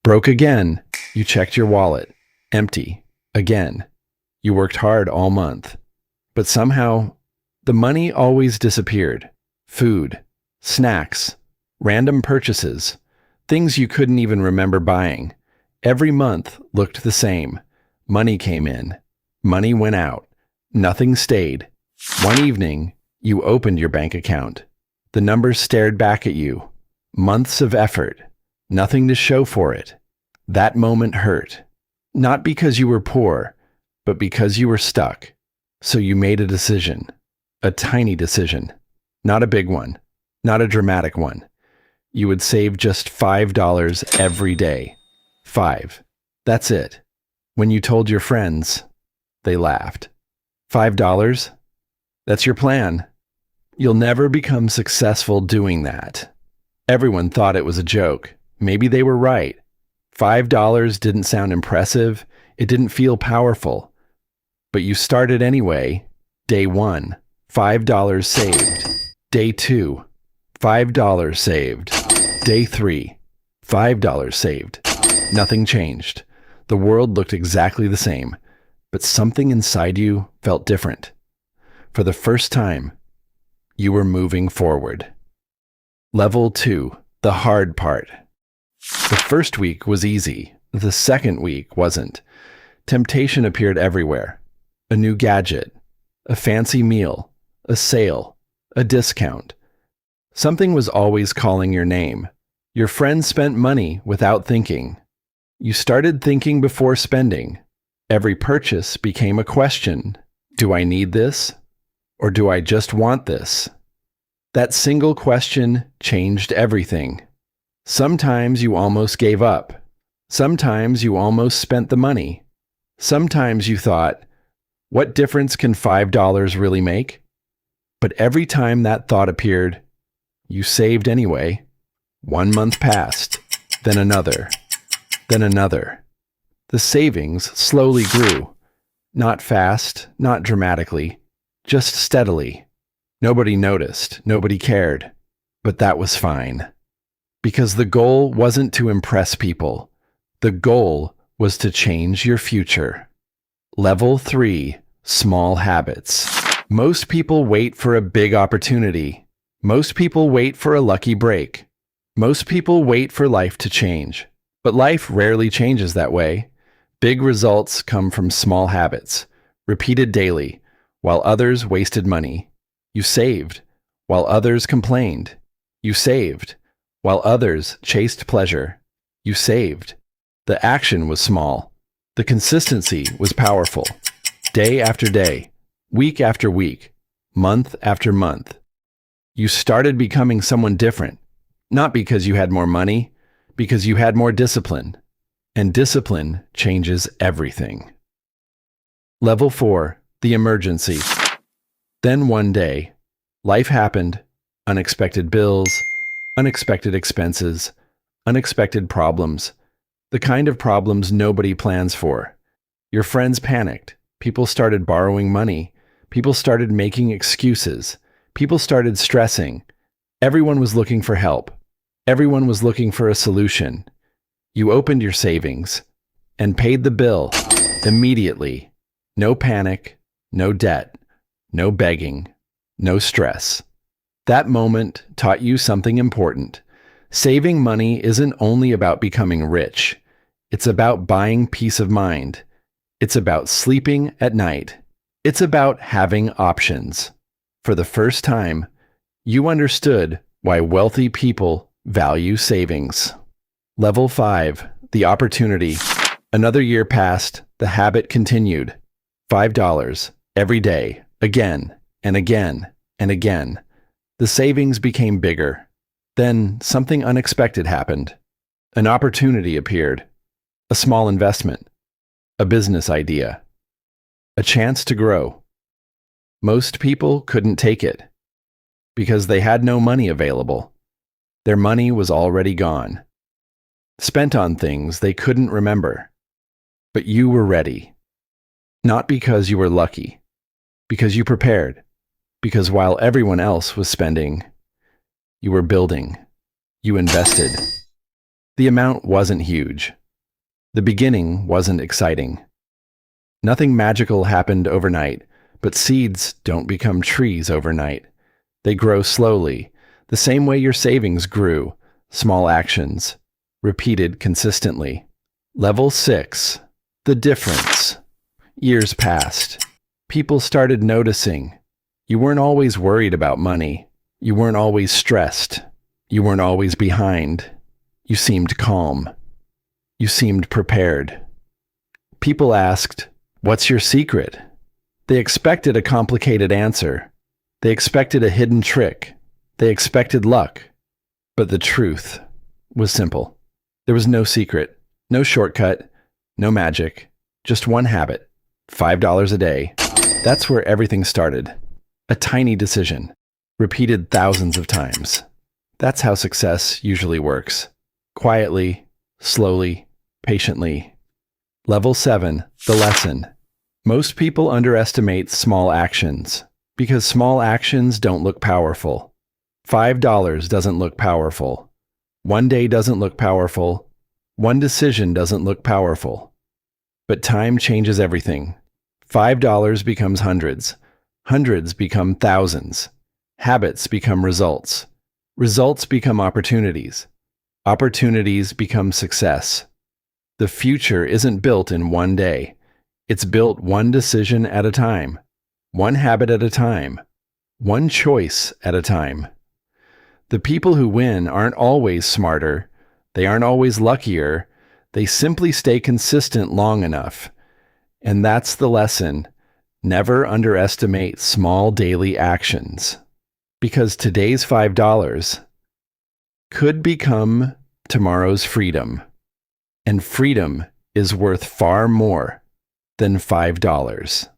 Broke again. You checked your wallet. Empty. Again. You worked hard all month. But somehow, the money always disappeared. Food, snacks, random purchases, things you couldn't even remember buying. Every month looked the same. Money came in. Money went out. Nothing stayed. One evening, you opened your bank account. The numbers stared back at you. Months of effort. Nothing to show for it. That moment hurt. Not because you were poor, but because you were stuck. So you made a decision. A tiny decision. Not a big one. Not a dramatic one. You would save just $5 every day. 5. That's it. When you told your friends, they laughed. $5? That's your plan. You'll never become successful doing that. Everyone thought it was a joke. Maybe they were right. $5 didn't sound impressive. It didn't feel powerful. But you started anyway. Day 1, $5 saved. Day 2, $5 saved. Day 3, $5 saved. Nothing changed. The world looked exactly the same, but something inside you felt different. For the first time, you were moving forward. Level 2, the hard part. The first week was easy. The second week wasn't. Temptation appeared everywhere. A new gadget, a fancy meal, a sale, a discount. Something was always calling your name. Your friends spent money without thinking. You started thinking before spending. Every purchase became a question. Do I need this? Or do I just want this? That single question changed everything. Sometimes you almost gave up. Sometimes you almost spent the money. Sometimes you thought, what difference can $5 really make? But every time that thought appeared, you saved anyway. 1 month passed, then another, then another. The savings slowly grew. Not fast, not dramatically, just steadily. Nobody noticed, nobody cared, but that was fine. Because the goal wasn't to impress people. The goal was to change your future. Level 3, small habits. Most people wait for a big opportunity. Most people wait for a lucky break. Most people wait for life to change. But life rarely changes that way. Big results come from small habits, repeated daily, while others wasted money. You saved, while others complained. You saved, while others chased pleasure. You saved. The action was small. The consistency was powerful. Day after day, week after week, month after month. You started becoming someone different, not because you had more money, because you had more discipline. And discipline changes everything. Level 4, the emergency. Then one day, life happened. Unexpected bills, unexpected expenses, unexpected problems. The kind of problems nobody plans for. Your friends panicked. People started borrowing money. People started making excuses. People started stressing. Everyone was looking for help. Everyone was looking for a solution. You opened your savings and paid the bill immediately. No panic, no debt, no begging, no stress. That moment taught you something important. Saving money isn't only about becoming rich. It's about buying peace of mind. It's about sleeping at night. It's about having options. For the first time, you understood why wealthy people value savings. Level 5, the opportunity. Another year passed, the habit continued. $5 every day, again and again and again. The savings became bigger. Then something unexpected happened. An opportunity appeared. A small investment. A business idea. A chance to grow. Most people couldn't take it because they had no money available. Their money was already gone, spent on things they couldn't remember. But you were ready. Not because you were lucky, because you prepared, because while everyone else was spending, you were building. You invested. The amount wasn't huge. The beginning wasn't exciting. Nothing magical happened overnight, but seeds don't become trees overnight. They grow slowly, the same way your savings grew, small actions, repeated consistently. Level 6. The difference. Years passed. People started noticing. You weren't always worried about money. You weren't always stressed. You weren't always behind. You seemed calm. You seemed prepared. People asked, "What's your secret?" They expected a complicated answer. They expected a hidden trick. They expected luck. But the truth was simple. There was no secret, no shortcut, no magic, just one habit, $5 a day. That's where everything started. A tiny decision, repeated thousands of times. That's how success usually works. Quietly, slowly, patiently. Level 7, the lesson. Most people underestimate small actions because small actions don't look powerful. $5 doesn't look powerful. One day doesn't look powerful. One decision doesn't look powerful. But time changes everything. $5 becomes hundreds. Hundreds become thousands. Habits become results. Results become opportunities. Opportunities become success. The future isn't built in one day. It's built one decision at a time, one habit at a time, one choice at a time. The people who win aren't always smarter. They aren't always luckier. They simply stay consistent long enough. And that's the lesson. Never underestimate small daily actions. Because today's $5 could become tomorrow's freedom. And freedom is worth far more than $5.